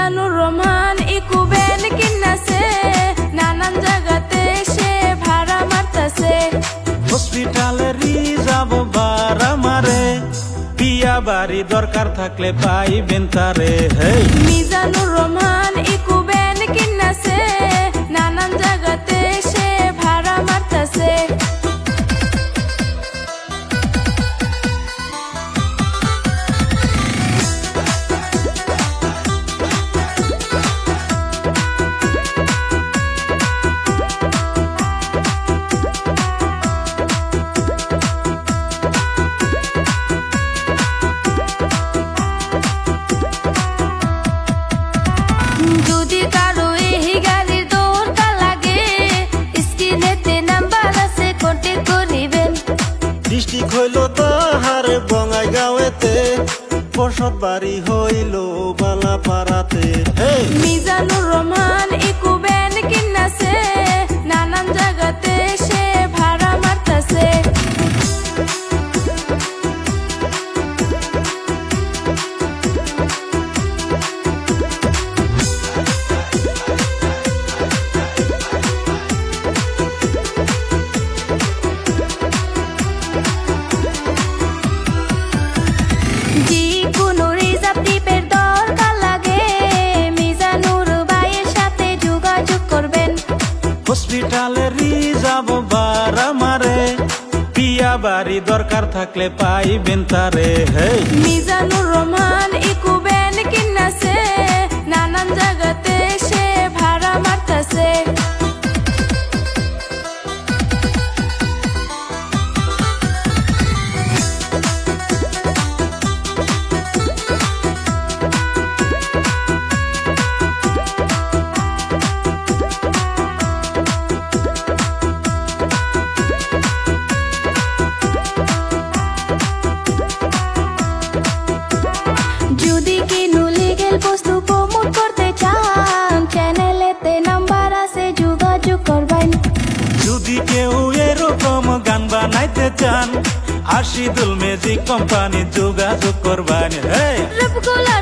Mizanur Rahman ইকু ban কিনাছে নানান জায়গাতে সে ভাড়া মারতাছে হসপিটালে রিজার্ভ ভাড়া মারে বিয়া বাড়ি দরকার থাকলে পাইবেন তারে মিজানুর রহমান ইকু ব্যান কিনাছে নানান জায়গাতে সে ভাড়া মারতাছে যদি কারো এই গাড়ির দরকার লাগে স্ক্রিনেতে নাম্বার আছে কন্টাক্ট করিবেন ডিস্ট্রিক্ট হইল তাহার বঙ্গাইগাঁওতে বসত বাড়ি হইল বালাপাড়াতে মিজানুর রহমান ইকু ব্যান কিনাছে নানান জায়গাতে সে ভাড়া মারতাছে হসপিটালে রিজার্ভ ভাড়া মারে বিয়া বাড়ি দরকার থাকলে পাইবেন তারে মিজানুর রহমান ইকু ব্যান কিনাছে নানান জায়গাতে সে ভাড়া মারতাছে যদি কিনু লিগেল বস্তু প্রমোট করতে চান চ্যানেলেতে নাম্বার আছে যোগাযোগ করবেন যদি কেউ এরকম গান বানাইতে চান আশিদুল মিউজিক কোম্পানি যোগাযোগ করবেন রূপগুলার